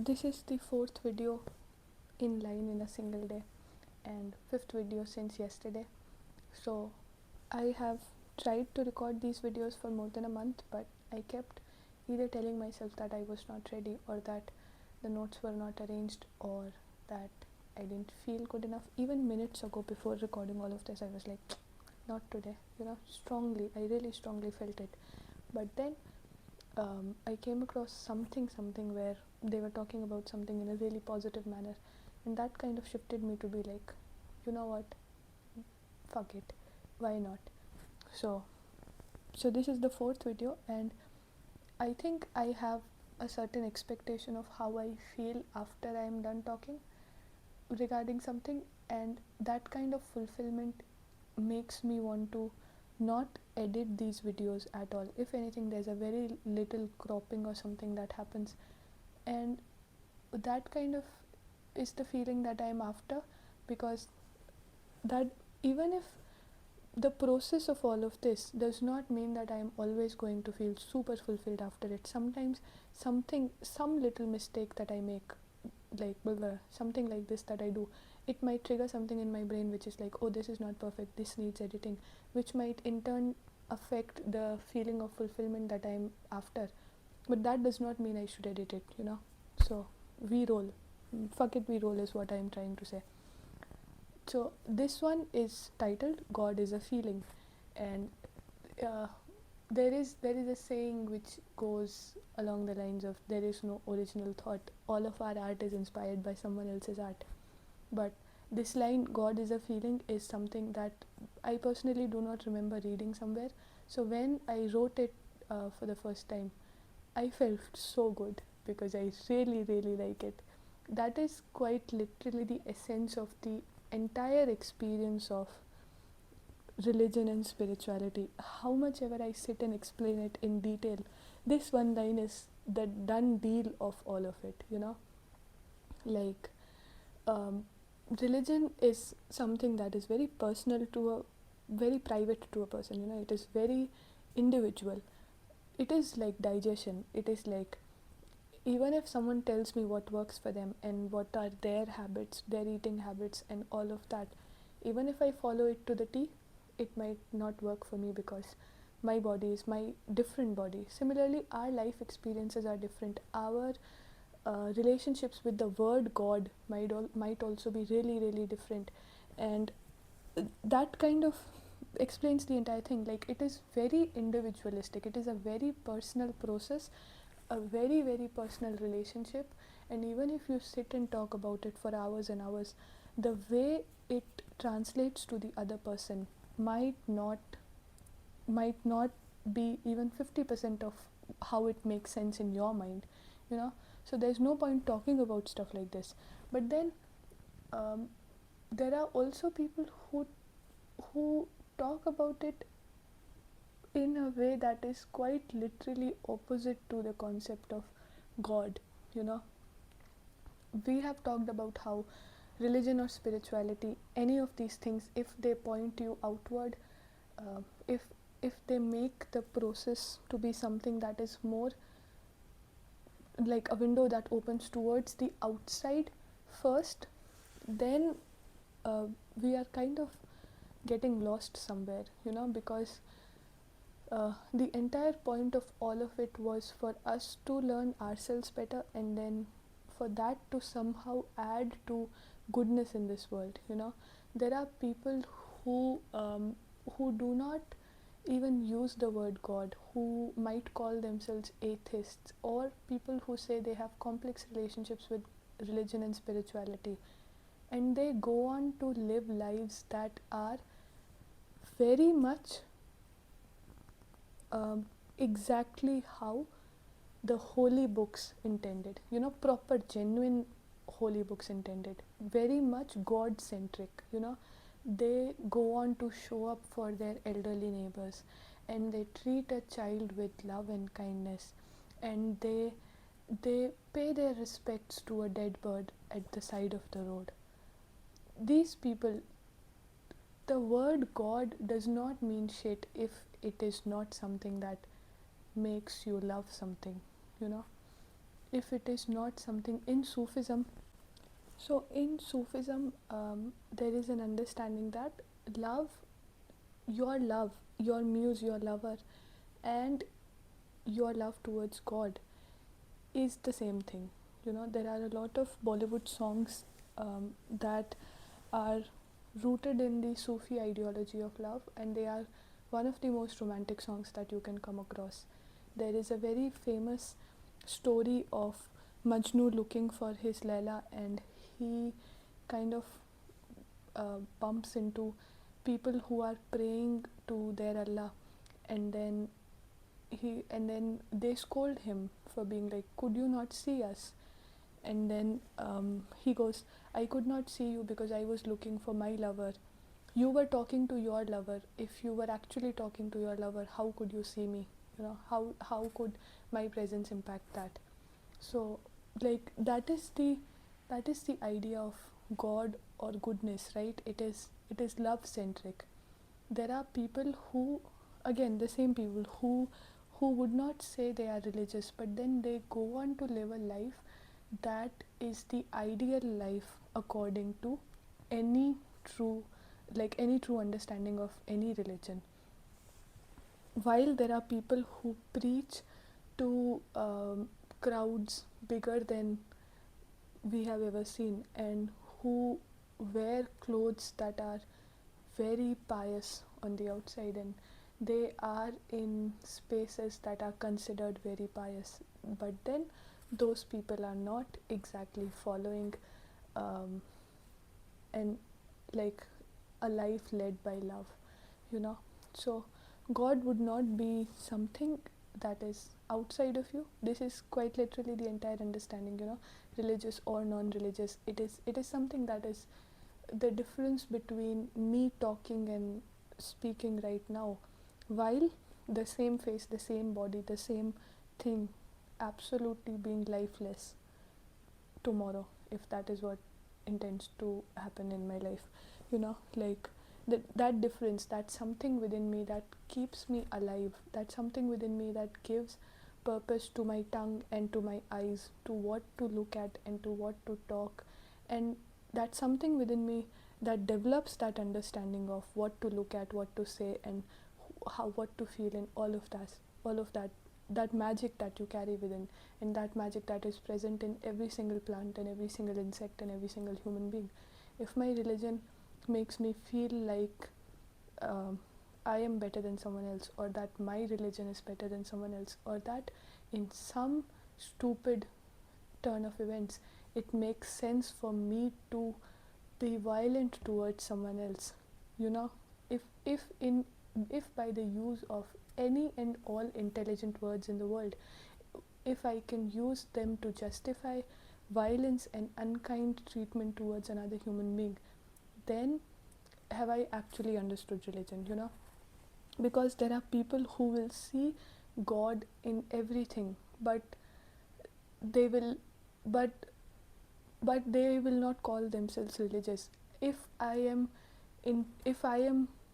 This is the fourth video in line in a single day and fifth video since yesterday. So I have tried to record these videos for more than a month, but I kept either telling myself that I was not ready, or that the notes were not arranged, or that I didn't feel good enough. Even minutes ago, before recording all of this, I was like, not today, strongly. I really strongly felt it. But then I came across something where they were talking about something in a really positive manner, and that kind of shifted me to be like, you know what, fuck it, why not? So this is the fourth video, and I think I have a certain expectation of how I feel after I am done talking regarding something, and that kind of fulfillment makes me want to not edit these videos at all. If anything, there's a very little cropping or something that happens, and that kind of is the feeling that I'm after, because that even if the process of all of this does not mean that I'm always going to feel super fulfilled after it. Sometimes some little mistake that I make, like something like this that I do, it might trigger something in my brain which is like, oh, this is not perfect, this needs editing, which might in turn affect the feeling of fulfillment that I'm after. But that does not mean I should edit it, So we roll. Fuck it, we roll is what I'm trying to say. So this one is titled God is a Feeling, and there is a saying which goes along the lines of, there is no original thought, all of our art is inspired by someone else's art. But this line, God is a feeling, is something that I personally do not remember reading somewhere. So when I wrote it for the first time, I felt so good, because I really like it. That is quite literally the essence of the entire experience of religion and spirituality. How much ever I sit and explain it in detail, this one line is the done deal of all of it, like religion is something that is very personal to a very private to a person. It is very individual. It is like digestion. It is like, even if someone tells me what works for them and what are their habits, their eating habits and all of that, even if I follow it to the T, it might not work for me, because my body is my different body. Similarly, our life experiences are different. Our relationships with the word God might also be really different, and that kind of explains the entire thing. Like, it is very individualistic. It is a very personal process, a very personal relationship, and even if you sit and talk about it for hours and hours, the way it translates to the other person might not be even 50% of how it makes sense in your mind, so there's no point talking about stuff like this. But then there are also people who talk about it in a way that is quite literally opposite to the concept of God. We have talked about how religion or spirituality, any of these things, if they point you outward, if they make the process to be something that is more like a window that opens towards the outside first, then we are kind of getting lost somewhere, because the entire point of all of it was for us to learn ourselves better, and then for that to somehow add to goodness in this world. There are people who do not even use the word God, who might call themselves atheists, or people who say they have complex relationships with religion and spirituality, and they go on to live lives that are very much exactly how the holy books intended, proper genuine holy books intended, very much God centric. They go on to show up for their elderly neighbors, and they treat a child with love and kindness, and they pay their respects to a dead bird at the side of the road. These people, the word God does not mean shit if it is not something that makes you love something. if it is not something in Sufism. So in Sufism, there is an understanding that love, your muse, your lover, and your love towards God is the same thing. There are a lot of Bollywood songs that are rooted in the Sufi ideology of love, and they are one of the most romantic songs that you can come across. There is a very famous story of Majnu looking for his Laila, and he kind of bumps into people who are praying to their Allah, and then they scold him for being like, could you not see us? And then he goes, I could not see you because I was looking for my lover. You were talking to your lover. If you were actually talking to your lover, how could you see me? How could my presence impact that? So like that is the idea of God or goodness, right? It is love centric. There are people who, again, the same people who would not say they are religious, but then they go on to live a life that is the ideal life according to any true understanding of any religion. While there are people who preach to crowds bigger than we have ever seen, and who wear clothes that are very pious on the outside, and they are in spaces that are considered very pious, but then those people are not exactly following and like a life led by love. So God would not be something that is outside of you. This is quite literally the entire understanding, religious or non-religious. It is something that is the difference between me talking and speaking right now, while the same face, the same body, the same thing absolutely being lifeless tomorrow, if that is what intends to happen in my life. Like that difference, that's something within me that keeps me alive, that's something within me that gives purpose to my tongue and to my eyes, to what to look at and to what to talk, and that's something within me that develops that understanding of what to look at, what to say, and what to feel, and all of that magic that you carry within, and that magic that is present in every single plant and every single insect and every single human being. If my religion makes me feel like I am better than someone else, or that my religion is better than someone else, or that in some stupid turn of events it makes sense for me to be violent towards someone else, if by the use of any and all intelligent words in the world, if I can use them to justify violence and unkind treatment towards another human being, then have I actually understood religion, because there are people who will see God in everything, but they will but they will not call themselves religious. If I am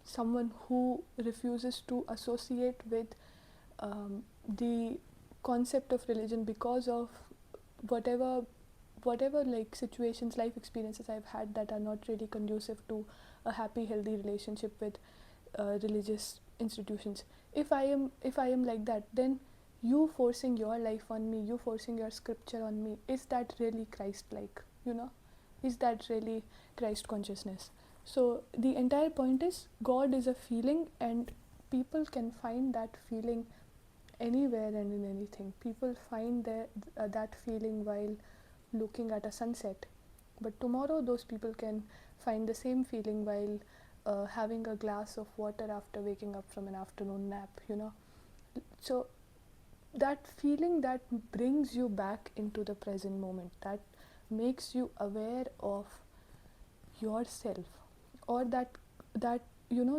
someone who refuses to associate with the concept of religion because of whatever like situations, life experiences I've had that are not really conducive to a happy, healthy relationship with religious institutions, if I am like that, then you forcing your life on me, you forcing your scripture on me, is that really Christ-like? Is that really Christ consciousness? So the entire point is, God is a feeling, and people can find that feeling anywhere and in anything. People find that feeling while looking at a sunset, but tomorrow those people can find the same feeling while having a glass of water after waking up from an afternoon nap. So that feeling that brings you back into the present moment, that makes you aware of yourself, or that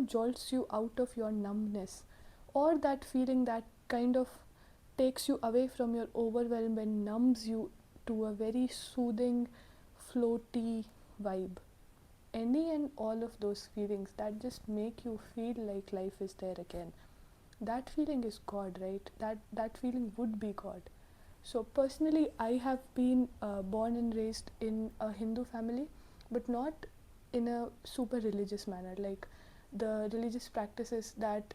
jolts you out of your numbness, or that feeling that kind of takes you away from your overwhelm and numbs you to a very soothing, floaty vibe. Any and all of those feelings that just make you feel like life is there again, that feeling is God, right? That feeling would be God. So personally, I have been born and raised in a Hindu family, but not in a super religious manner. Like the religious practices that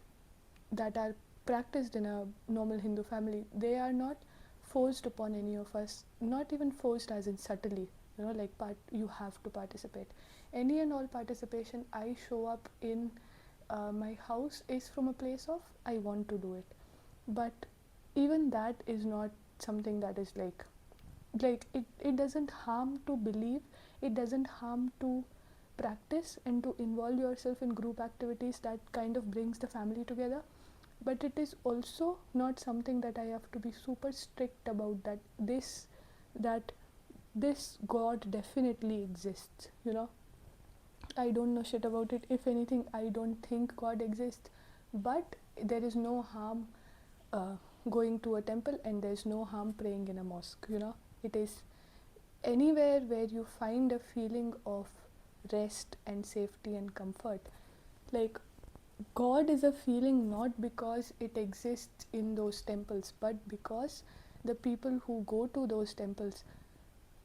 are practiced in a normal Hindu family, they are not forced upon any of us. Not even forced as in subtly. Like you have to participate. Any and all participation I show up in my house is from a place of I want to do it. But even that is not something that is it doesn't harm to believe, it doesn't harm to practice and to involve yourself in group activities that kind of brings the family together. But it is also not something that I have to be super strict about, that this God definitely exists. I don't know shit about it. If anything, I don't think God exists, but there is no harm uh, going to a temple, and there's no harm praying in a mosque. It is anywhere where you find a feeling of rest and safety and comfort. Like, God is a feeling not because it exists in those temples, but because the people who go to those temples,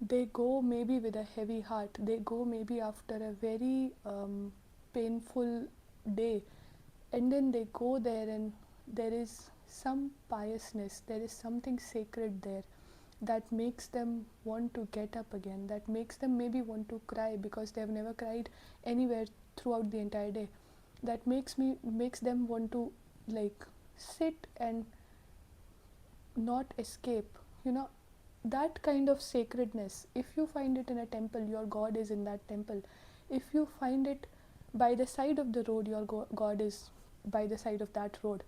they go maybe with a heavy heart, they go maybe after a very painful day, and then they go there, and there is some piousness, there is something sacred there that makes them want to get up again, that makes them maybe want to cry because they have never cried anywhere throughout the entire day, that makes them want to like sit and not escape. That kind of sacredness, if you find it in a temple, your God is in that temple. If you find it by the side of the road, your God is by the side of that road.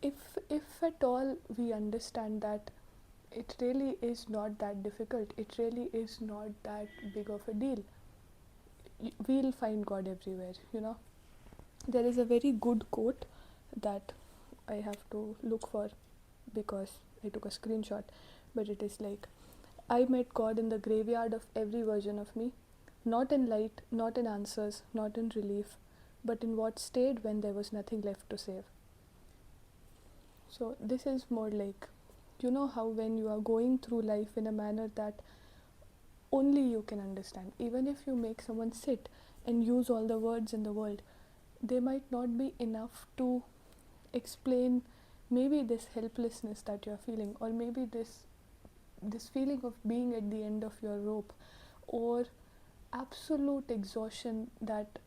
If at all we understand that it really is not that difficult, it really is not that big of a deal, we'll find God everywhere. There is a very good quote that I have to look for because I took a screenshot, but it is like, I met God in the graveyard of every version of me, not in light, not in answers, not in relief, but in what stayed when there was nothing left to save. So this is more like, how when you are going through life in a manner that only you can understand, even if you make someone sit and use all the words in the world, they might not be enough to explain maybe this helplessness that you're feeling, or maybe this feeling of being at the end of your rope, or absolute exhaustion that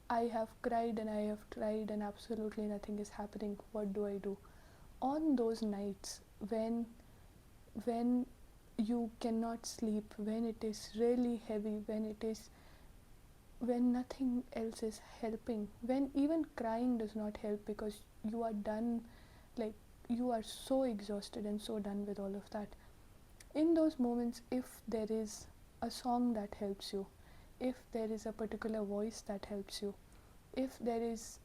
I have cried and I have tried and absolutely nothing is happening. What do I do? On those nights when you cannot sleep, when it is really heavy, when nothing else is helping, when even crying does not help because you are done, like you are so exhausted and so done with all of that. In those moments, if there is a song that helps you, if there is a particular voice that helps you, if there is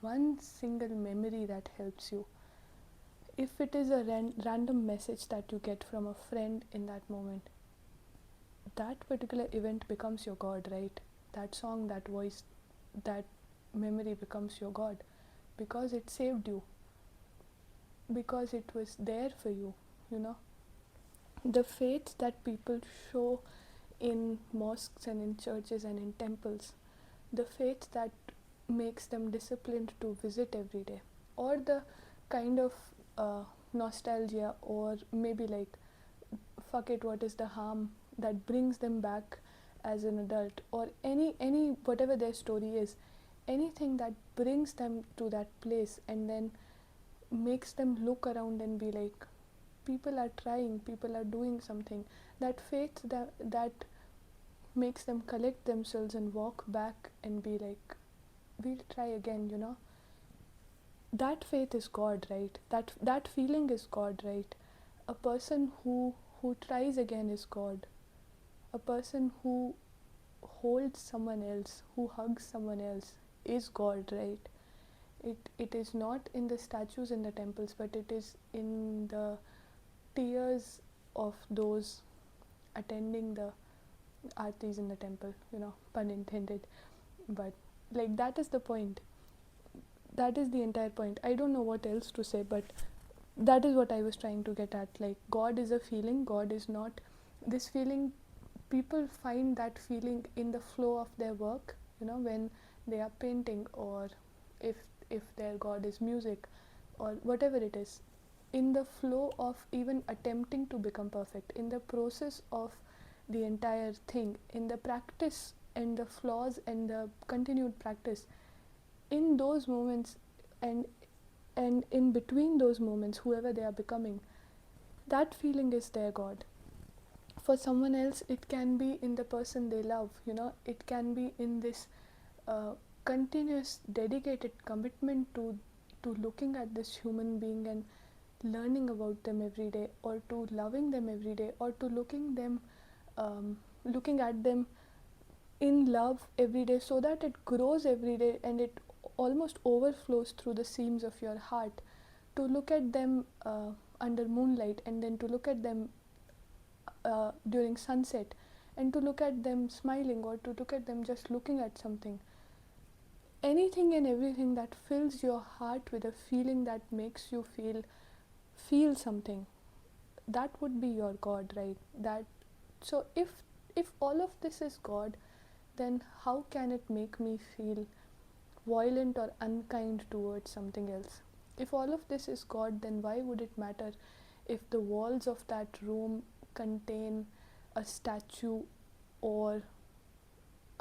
one single memory that helps you, if it is a random message that you get from a friend in that moment, that particular event becomes your God, right? That song, that voice, that memory becomes your God because it saved you, because it was there for you. The faith that people show in mosques and in churches and in temples, the faith that makes them disciplined to visit every day, or the kind of nostalgia, or maybe like, fuck it, what is the harm, that brings them back as an adult, or any whatever their story is, anything that brings them to that place and then makes them look around and be like, people are trying, people are doing something. That faith that makes them collect themselves and walk back and be like, we'll try again. That faith is God, right? That feeling is God, right? A person who tries again is God. A person who holds someone else, who hugs someone else, is God, right? It is not in the statues in the temples, but it is in the tears of those attending the aartis in the temple, pun intended. But that is the point. That is the entire point. I don't know what else to say, but that is what I was trying to get at. Like, God is a feeling, God is not this feeling. People find that feeling in the flow of their work, when they are painting, or if their God is music, or whatever it is. In the flow of even attempting to become perfect, in the process of the entire thing, in the practice and the flaws and the continued practice, in those moments, and in between those moments, whoever they are becoming, that feeling is their God. For someone else, it can be in the person they love, it can be in this continuous dedicated commitment to looking at this human being and learning about them every day, or to loving them every day, or to looking at them in love every day, so that it grows every day and it almost overflows through the seams of your heart, to look at them under moonlight, and then to look at them during sunset, and to look at them smiling, or to look at them just looking at something. Anything and everything that fills your heart with a feeling that makes you feel something, that would be your God, right? That so if all of this is God, then how can it make me feel violent or unkind towards something else? If all of this is God, then why would it matter if the walls of that room contain a statue or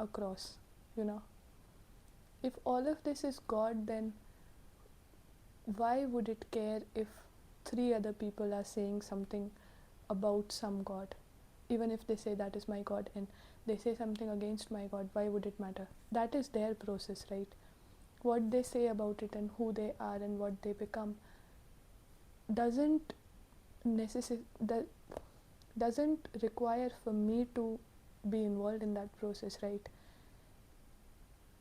a cross? If all of this is God, then why would it care if 3 other people are saying something about some God? Even if they say that is my God, and they say something against my God, why would it matter? That is their process, right? What they say about it and who they are and what they become doesn't require for me to be involved in that process, right?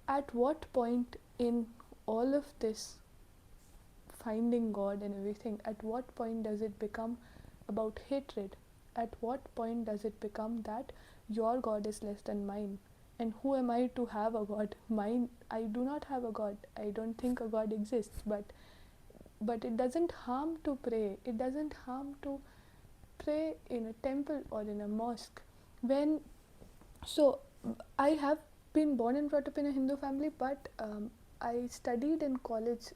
At what point in all of this finding God and everything, at what point does it become about hatred? At what point does it become that your God is less than mine? And who am I to have a God? I do not have a God. I don't think a God exists, but it doesn't harm to pray. It doesn't harm to pray in a temple or in a mosque. So I have been born and brought up in a Hindu family, but I studied in college,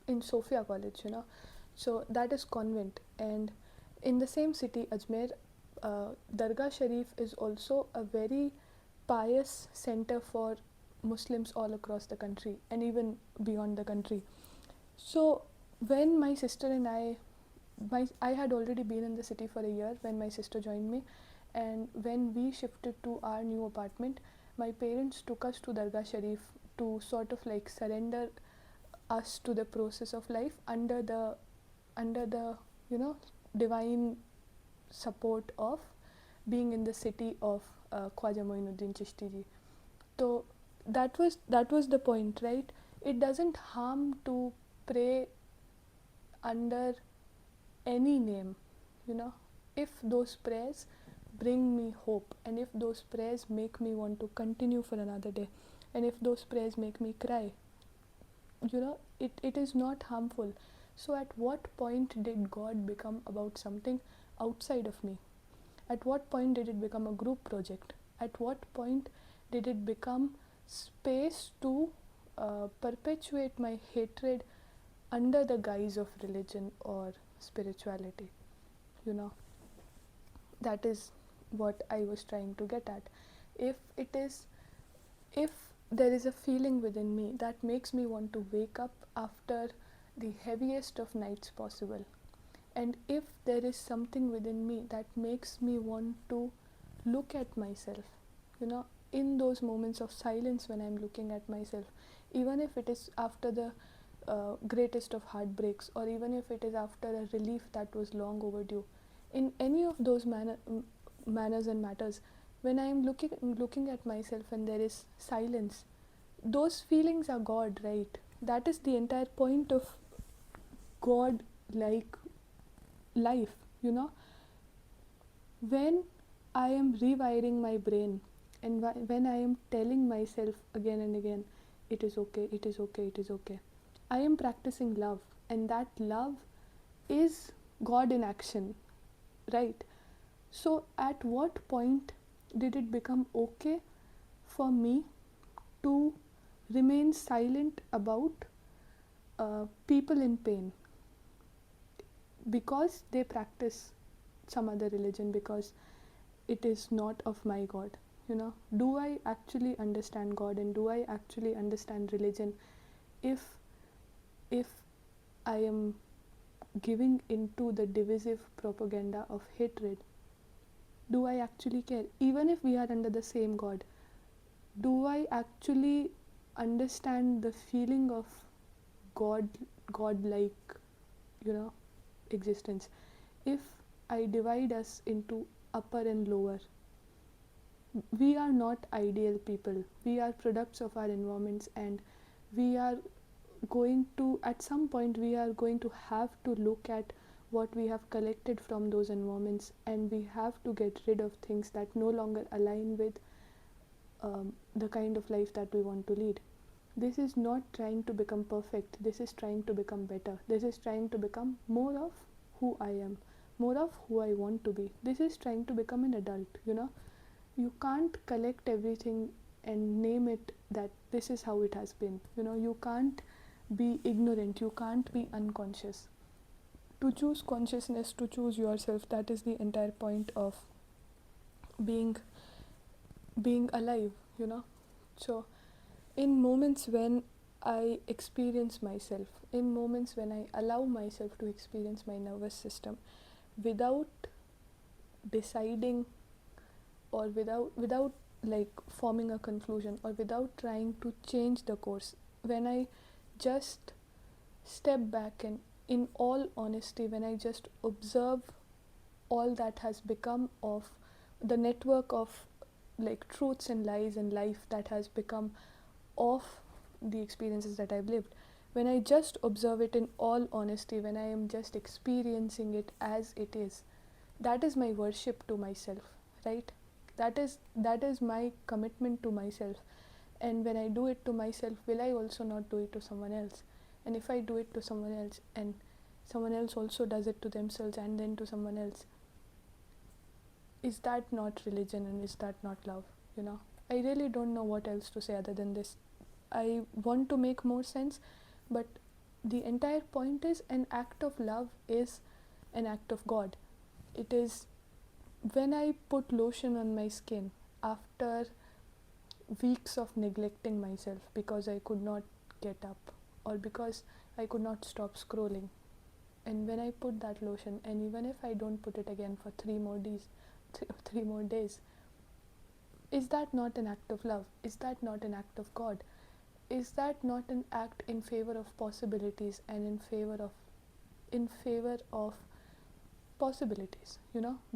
in Sophia College, so that is convent, and in the same city, Ajmer, Dargah Sharif is also a very pious center for Muslims all across the country and even beyond the country. So when my sister and I had already been in the city for a year when my sister joined me, and when we shifted to our new apartment, my parents took us to Dargah Sharif to sort of like surrender us to the process of life under the divine support of being in the city of Khwaja Moinuddin Chishti ji. So that was the point, right? It doesn't harm to pray under any name, if those prayers bring me hope, and if those prayers make me want to continue for another day, and if those prayers make me cry, it is not harmful. So at what point did God become about something outside of me? At what point did it become a group project? At what point did it become space to perpetuate my hatred under the guise of religion or spirituality? That is what I was trying to get at. If there is a feeling within me that makes me want to wake up after the heaviest of nights possible, and if there is something within me that makes me want to look at myself, in those moments of silence when I'm looking at myself, even if it is after the greatest of heartbreaks, or even if it is after a relief that was long overdue, in any of those manners and matters, when I'm looking at myself and there is silence, those feelings are God, right? That is the entire point of God like life, when I am rewiring my brain, and when I am telling myself again and again, it is okay, it is okay, it is okay, I am practicing love, and that love is God in action, right? So at what point did it become okay for me to remain silent about people in pain because they practice some other religion, because it is not of my God? Do I actually understand God, and do I actually understand religion if I am giving into the divisive propaganda of hatred? Do I actually care? Even if we are under the same God, do I actually understand the feeling of God-like, existence? If I divide us into upper and lower, we are not ideal people. We are products of our environments, and we are going to, at some point, we are going to have to look at what we have collected from those environments, and we have to get rid of things that no longer align with the kind of life that we want to lead. This is not trying to become perfect. This is trying to become better. This is trying to become more of who I am, more of who I want to be. This is trying to become an adult. You can't collect everything and name it that this is how it has been. You can't be ignorant. You can't be unconscious. To choose consciousness, to choose yourself, that is the entire point of being alive. So in moments when I experience myself, in moments when I allow myself to experience my nervous system without deciding, or without like forming a conclusion, or without trying to change the course, when I just step back and, in all honesty, when I just observe all that has become of the network of like truths and lies and life that has become of the experiences that I've lived, when I just observe it in all honesty, when I am just experiencing it as it is, that is my worship to myself, right? That is my commitment to myself. And when I do it to myself, will I also not do it to someone else? And if I do it to someone else, and someone else also does it to themselves and then to someone else, is that not religion, and is that not love? I really don't know what else to say other than this. I want to make more sense, but the entire point is, an act of love is an act of God. It is when I put lotion on my skin after weeks of neglecting myself because I could not get up, or because I could not stop scrolling, and when I put that lotion, and even if I don't put it again for 3 more days, is that not an act of love? Is that not an act of God? Is that not an act in favor of possibilities, and in favor of possibilities,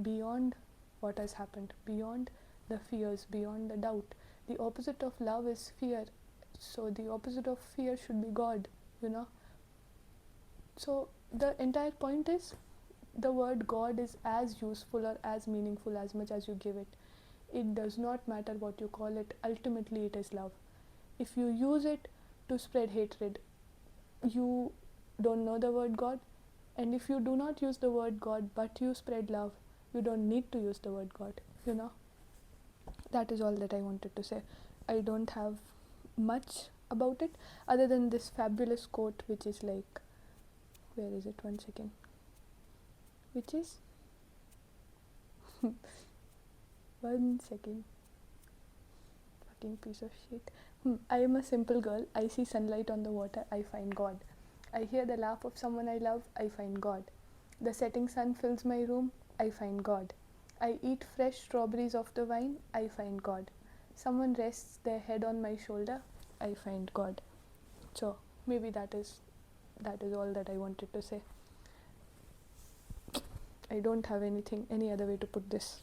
beyond what has happened, beyond the fears, beyond the doubt? The opposite of love is fear, so the opposite of fear should be God. So the entire point is, the word God is as useful or as meaningful as much as you give it. It does not matter what you call it. Ultimately, it is love. If you use it to spread hatred, you don't know the word God. And if you do not use the word God but you spread love, you don't need to use the word God. That is all that I wanted to say. I don't have much about it other than this fabulous quote, which is like, where is it? 1 second. Which is 1 second. Fucking piece of shit. I am a simple girl. I see sunlight on the water. I find God. I hear the laugh of someone I love. I find God. The setting sun fills my room. I find God. I eat fresh strawberries off the vine. I find God. Someone rests their head on my shoulder. I find God. So maybe that is all that I wanted to say. I don't have any other way to put this.